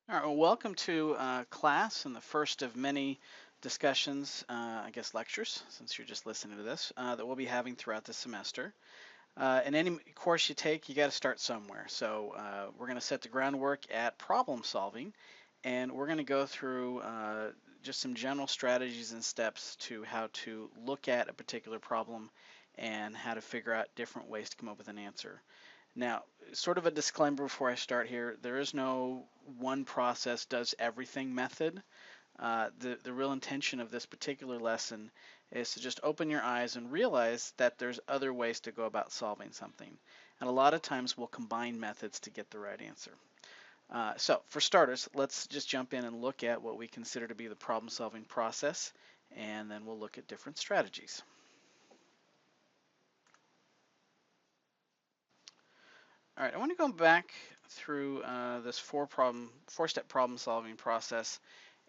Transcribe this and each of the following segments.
All right, well, welcome to class and the first of many discussions, I guess lectures, since you're just listening to this, that we'll be having throughout the semester. In any course you take, you got to start somewhere. So we're going to set the groundwork at problem solving, and we're going to go through just some general strategies and steps to how to look at a particular problem and how to figure out different ways to come up with an answer. Now, sort of a disclaimer before I start here, there is no one process does everything method. The real intention of this particular lesson is to just open your eyes and realize that there's other ways to go about solving something. And a lot of times we'll combine methods to get the right answer. So for starters, let's just jump in and look at what we consider to be the problem solving process, and then we'll look at different strategies. All right, I want to go back through this four-step problem solving process,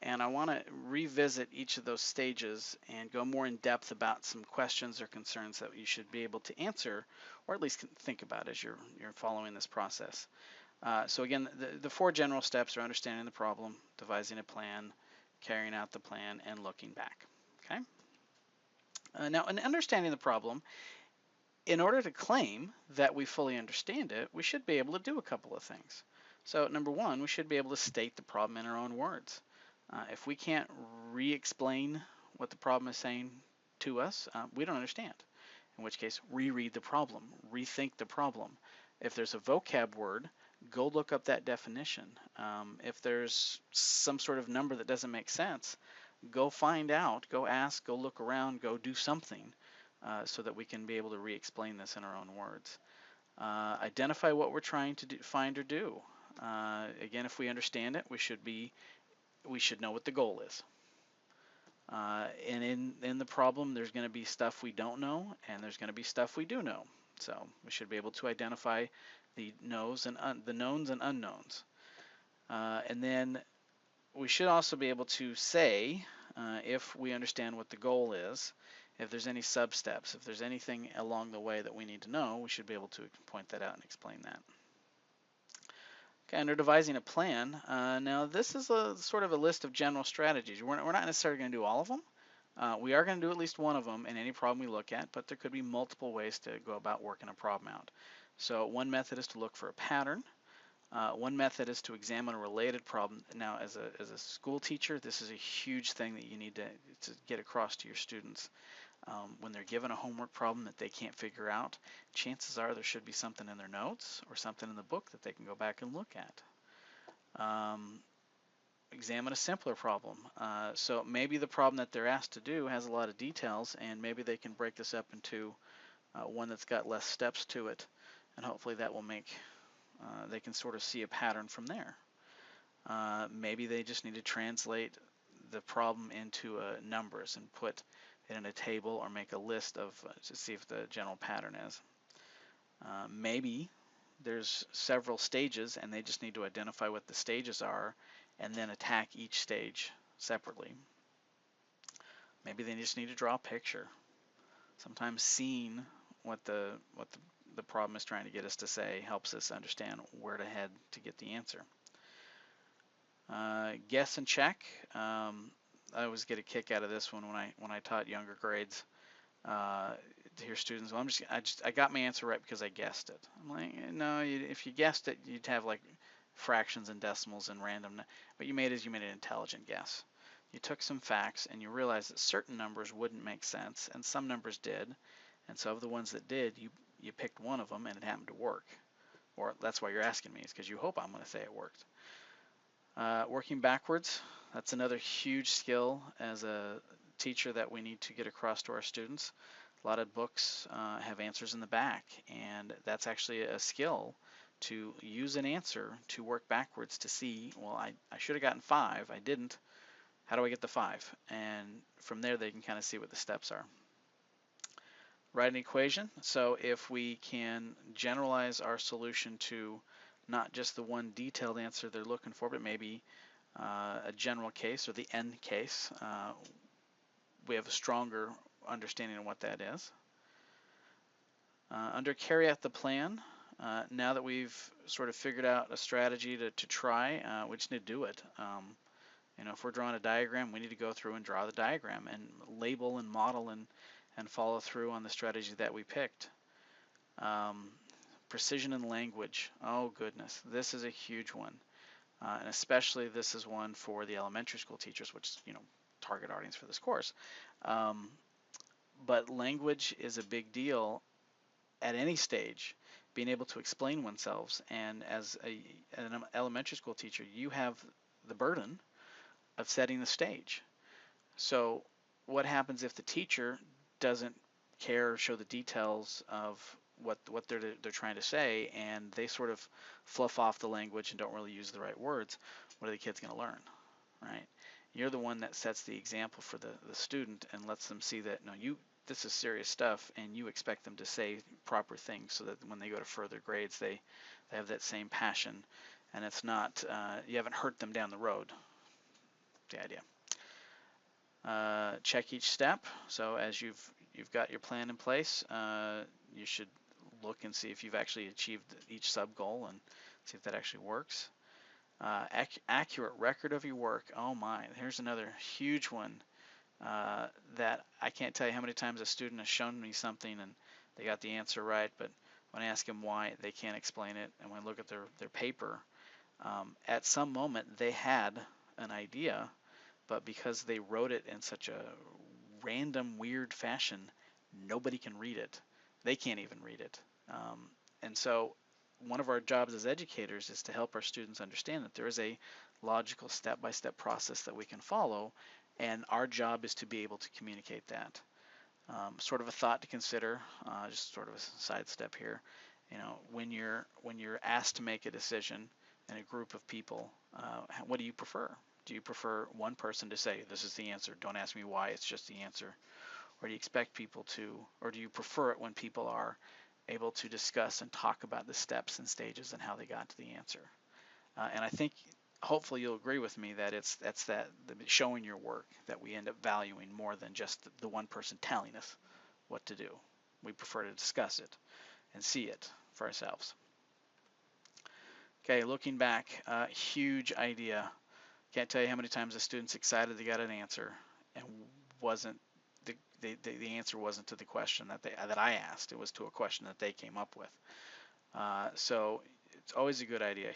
and I want to revisit each of those stages and go more in depth about some questions or concerns that you should be able to answer, or at least think about as you're following this process. So again, the four general steps are understanding the problem, devising a plan, carrying out the plan, and looking back. Okay. Now, in understanding the problem, in order to claim that we fully understand it, we should be able to do a couple of things. So number one, we should be able to state the problem in our own words. If we can't re-explain what the problem is saying to us, we don't understand. In which case, reread the problem, rethink the problem. If there's a vocab word, go look up that definition. If there's some sort of number that doesn't make sense, go find out, go ask, go look around, go do something so that we can be able to re-explain this in our own words. Identify what we're trying to find or do. Again, if we understand it, we should know what the goal is. And in the problem, there's going to be stuff we don't know, and there's going to be stuff we do know. So we should be able to identify the knowns and unknowns. And then we should also be able to say, if we understand what the goal is, if there's any sub-steps, if there's anything along the way that we need to know, we should be able to point that out and explain that. Okay, under devising a plan, now this is a sort of a list of general strategies. We're not necessarily going to do all of them. We are going to do at least one of them in any problem we look at, but there could be multiple ways to go about working a problem out. So one method is to look for a pattern. One method is to examine a related problem. Now, as a school teacher, this is a huge thing that you need to get across to your students. When they're given a homework problem that they can't figure out, chances are there should be something in their notes or something in the book that they can go back and look at. Examine a simpler problem. So maybe the problem that they're asked to do has a lot of details, and maybe they can break this up into one that's got less steps to it, and hopefully that will make they can sort of see a pattern from there. Maybe they just need to translate the problem into numbers and put it in a table or make a list of to see if the general pattern is. Maybe there's several stages and they just need to identify what the stages are and then attack each stage separately. Maybe they just need to draw a picture. Sometimes seeing what the problem is trying to get us to say helps us understand where to head to get the answer. Guess and check. I always get a kick out of this one when I taught younger grades. To hear students, well, I got my answer right because I guessed it. I'm like, no, if you guessed it, you'd have like fractions and decimals and random. What you made is you made an intelligent guess. You took some facts and you realized that certain numbers wouldn't make sense and some numbers did. And so of the ones that did, you picked one of them and it happened to work. Or that's why you're asking me, is because you hope I'm going to say it worked. Working backwards, that's another huge skill as a teacher that we need to get across to our students. A lot of books have answers in the back, and that's actually a skill to use an answer to work backwards to see, well, I should have gotten 5, I didn't. How do I get the 5? And from there they can kind of see what the steps are. Write an equation. So if we can generalize our solution to not just the one detailed answer they're looking for, but maybe a general case or the end case, we have a stronger understanding of what that is. Under carry out the plan, Now that we've sort of figured out a strategy to try, we just need to do it. If we're drawing a diagram, we need to go through and draw the diagram and label and model and follow through on the strategy that we picked. Precision in language. Oh goodness, this is a huge one. And especially this is one for the elementary school teachers, which is, target audience for this course. But language is a big deal at any stage, being able to explain oneself. And as an elementary school teacher, you have the burden of setting the stage. So what happens if the teacher doesn't care or show the details of what they're trying to say, and they sort of fluff off the language and don't really use the right words? What are the kids going to learn, right? You're the one that sets the example for the student and lets them see that, no, this is serious stuff, and you expect them to say proper things so that when they go to further grades, they have that same passion, and it's not, you haven't hurt them down the road. The idea. Check each step. So as you've got your plan in place, you should look and see if you've actually achieved each sub goal and see if that actually works. Accurate record of your work. Oh my, here's another huge one that I can't tell you how many times a student has shown me something and they got the answer right, but when I ask them why, they can't explain it. And when I look at their paper, at some moment they had an idea, but because they wrote it in such a random, weird fashion, nobody can read it. They can't even read it. And so one of our jobs as educators is to help our students understand that there is a logical step-by-step process that we can follow, and our job is to be able to communicate that. Sort of a thought to consider, just sort of a sidestep here. When you're asked to make a decision in a group of people, what do you prefer? Do you prefer one person to say, this is the answer, don't ask me why, it's just the answer? Or do you expect people to, or do you prefer it when people are able to discuss and talk about the steps and stages and how they got to the answer? And I think hopefully you'll agree with me that that's showing your work that we end up valuing more than just the one person telling us what to do. We prefer to discuss it and see it for ourselves. Okay, looking back, huge idea. Can't tell you how many times the student's excited they got an answer and wasn't the answer wasn't to the question that I asked. It was to a question that they came up with. So it's always a good idea.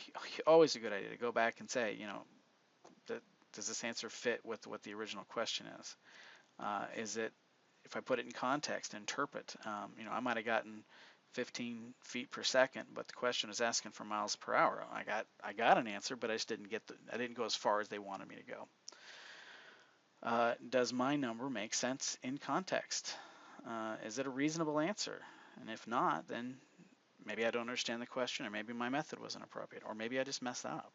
Always a good idea to go back and say, does this answer fit with what the original question is? Is it, if I put it in context, interpret? I might have gotten 15 feet per second, but the question is asking for miles per hour. I got an answer, but I just didn't I didn't go as far as they wanted me to go. Does my number make sense in context? Is it a reasonable answer? And if not, then maybe I don't understand the question, or maybe my method wasn't appropriate, or maybe I just messed up.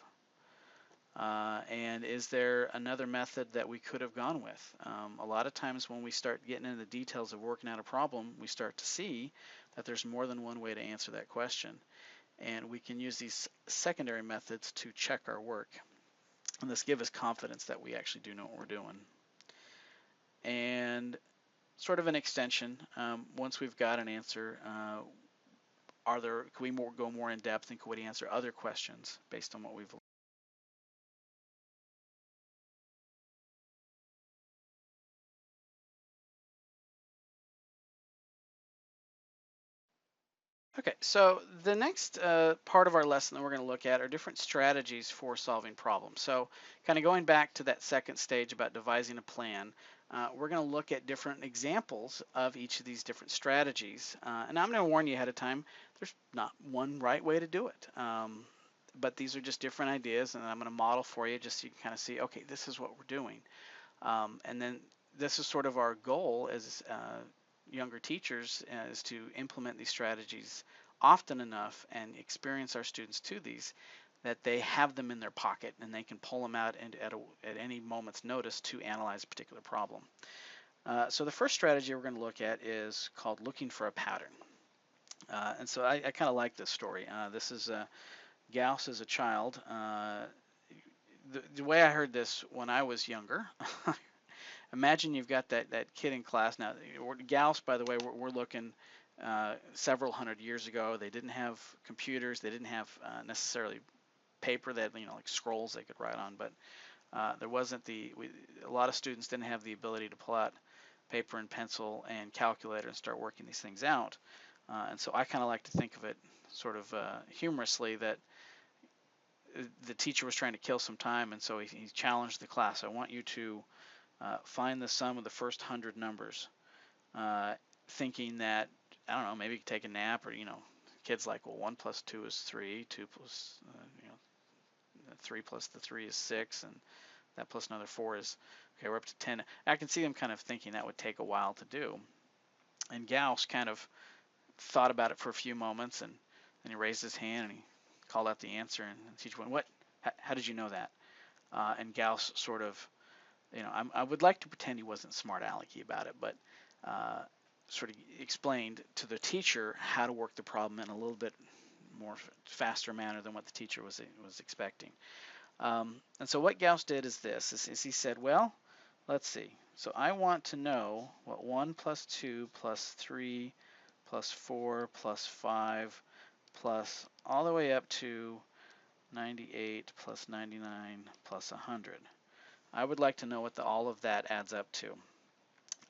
And is there another method that we could have gone with? A lot of times when we start getting into the details of working out a problem, we start to see that there's more than one way to answer that question. And we can use these secondary methods to check our work. And this gives us confidence that we actually do know what we're doing. And sort of an extension, once we've got an answer, can we go more in depth, and could we answer other questions based on what we've learned? Okay, so the next part of our lesson that we're going to look at are different strategies for solving problems. So kind of going back to that second stage about devising a plan, we're going to look at different examples of each of these different strategies. And I'm going to warn you ahead of time, there's not one right way to do it. But these are just different ideas, and I'm going to model for you just so you can kind of see, okay, this is what we're doing. And then this is sort of our goal as younger teachers, is to implement these strategies often enough and experience our students to these that they have them in their pocket and they can pull them out at any moment's notice to analyze a particular problem. So the first strategy we're going to look at is called looking for a pattern. And so I kind of like this story. This is Gauss as a child. The way I heard this when I was younger, imagine you've got that kid in class. Now, Gauss, by the way, we're looking several hundred years ago. They didn't have computers. They didn't have necessarily paper. They had, like scrolls they could write on, but there wasn't a lot of students didn't have the ability to pull out paper and pencil and calculator and start working these things out. And so I kind of like to think of it sort of humorously that the teacher was trying to kill some time, and so he challenged the class. I want you to find the sum of the first 100 numbers, thinking that, I don't know, maybe you could take a nap, or, kids like, well, 1 plus 2 is 3, 2 plus, 3 plus the 3 is 6, and that plus another 4 is, okay, we're up to 10. I can see them kind of thinking that would take a while to do. And Gauss kind of thought about it for a few moments, and then he raised his hand and he called out the answer, and the teacher went, what? How did you know that? And Gauss sort of, I would like to pretend he wasn't smart alecky about it, but sort of explained to the teacher how to work the problem in a little bit more faster manner than what the teacher was expecting. And so what Gauss did is this, is he said, well, let's see. So I want to know what 1 plus 2 plus 3 plus 4 plus 5 plus all the way up to 98 plus 99 plus 100. I would like to know what all of that adds up to.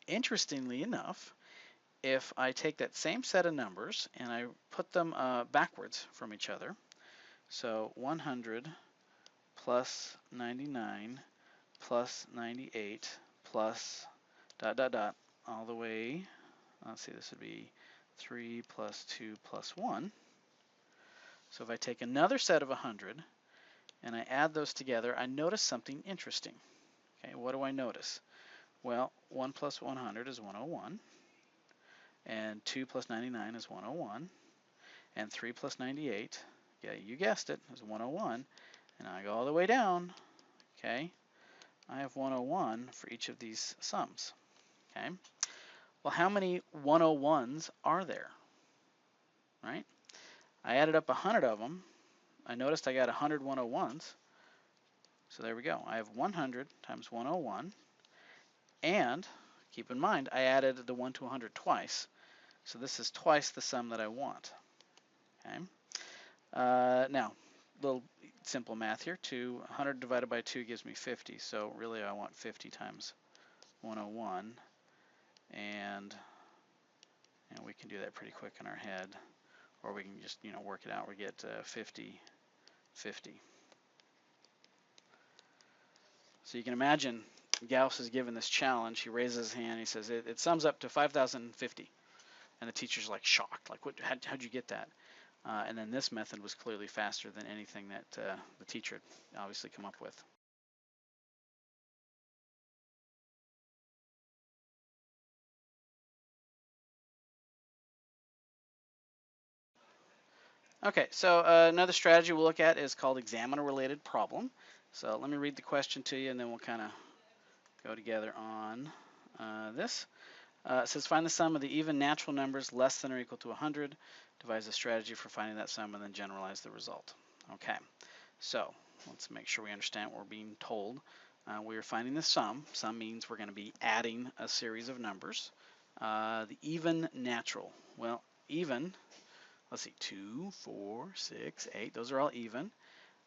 Interestingly enough, if I take that same set of numbers and I put them backwards from each other, so 100 plus 99 plus 98 plus ... all the way, let's see, this would be 3 plus 2 plus 1. So if I take another set of 100 and I add those together, I notice something interesting. Okay, what do I notice? Well, 1 plus 100 is 101, and 2 plus 99 is 101, and 3 plus 98, yeah, you guessed it, is 101, and I go all the way down, okay, I have 101 for each of these sums, okay. Well, how many 101s are there, right? I added up 100 of them. I noticed I got 100 101s. So there we go. I have 100 times 101. And keep in mind, I added the 1 to 100 twice. So this is twice the sum that I want. Okay. Now, a little simple math here. 100 divided by 2 gives me 50. So really I want 50 times 101. And we can do that pretty quick in our head. Or we can just, work it out. We get 50, 50. So you can imagine Gauss is given this challenge. He raises his hand. He says, it sums up to 5,050. And the teacher's like shocked. Like, how'd you get that? And then this method was clearly faster than anything that the teacher had obviously come up with. Okay, so another strategy we'll look at is called examiner-related problem. So let me read the question to you, and then we'll kind of go together on this. It says find the sum of the even natural numbers less than or equal to 100. Devise a strategy for finding that sum, and then generalize the result. Okay, so let's make sure we understand what we're being told. We are finding the sum. Sum means we're going to be adding a series of numbers. The even natural. Well, even, let's see, 2, 4, 6, 8, those are all even.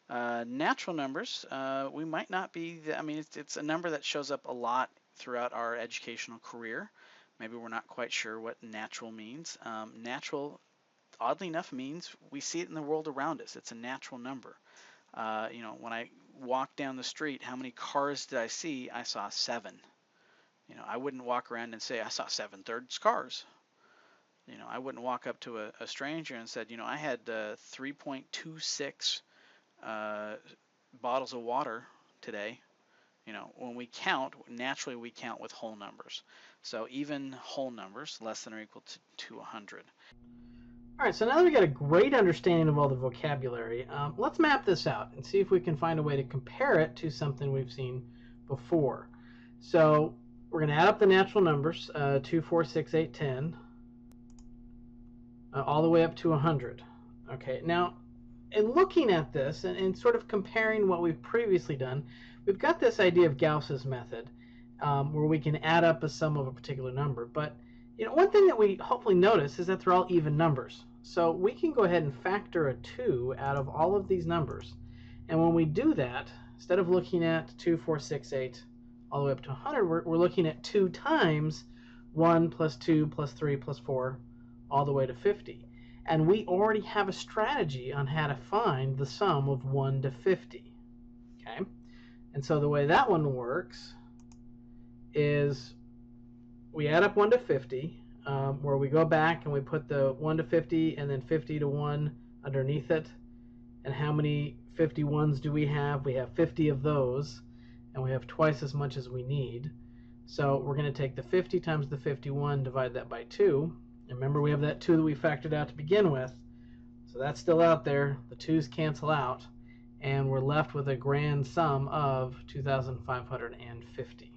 Natural numbers, we might not be, it's a number that shows up a lot throughout our educational career. Maybe we're not quite sure what natural means. Natural, oddly enough, means we see it in the world around us. It's a natural number. When I walked down the street, how many cars did I see? I saw 7. I wouldn't walk around and say I saw 7/3 cars. I wouldn't walk up to a stranger and said, I had 3.26 bottles of water today. When we count, naturally we count with whole numbers. So even whole numbers, less than or equal to 100. All right, so now that we got a great understanding of all the vocabulary, let's map this out and see if we can find a way to compare it to something we've seen before. So we're going to add up the natural numbers, 2, 4, 6, 8, 10, all the way up to 100. Okay, now in looking at this and sort of comparing what we've previously done, we've got this idea of Gauss's method, where we can add up a sum of a particular number. But One thing that we hopefully notice is that they're all even numbers. So we can go ahead and factor a 2 out of all of these numbers. And when we do that, instead of looking at 2, 4, 6, 8, all the way up to 100, we're looking at 2 times 1 plus 2 plus 3 plus 4, all the way to 50. And we already have a strategy on how to find the sum of 1 to 50. Okay? And so the way that one works is we add up 1 to 50, where we go back and we put the 1 to 50 and then 50 to 1 underneath it. And how many 51s do we have? We have 50 of those, and we have twice as much as we need. So we're going to take the 50 times the 51, divide that by 2. And remember, we have that 2 that we factored out to begin with. So that's still out there. The 2's cancel out, and we're left with a grand sum of 2,550.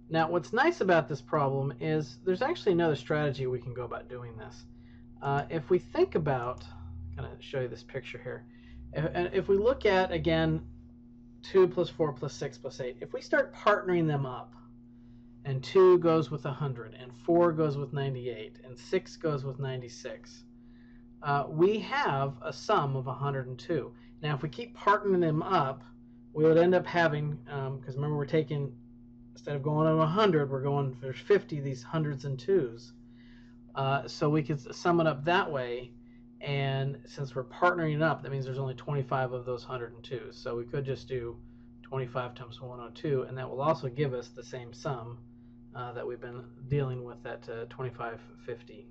Now, what's nice about this problem is there's actually another strategy we can go about doing this. If we think about, I'm going to show you this picture here. If we look at, again, 2 plus 4 plus 6 plus 8, if we start partnering them up, and 2 goes with 100, and 4 goes with 98, and 6 goes with 96, we have a sum of 102. Now, if we keep partnering them up, we would end up having, because remember, we're taking, instead of going on 100, we're going, there's 50 of these hundreds and twos. So we could sum it up that way, and since we're partnering it up, that means there's only 25 of those 102s. So we could just do 25 times 102, and that will also give us the same sum that we've been dealing with at 2550.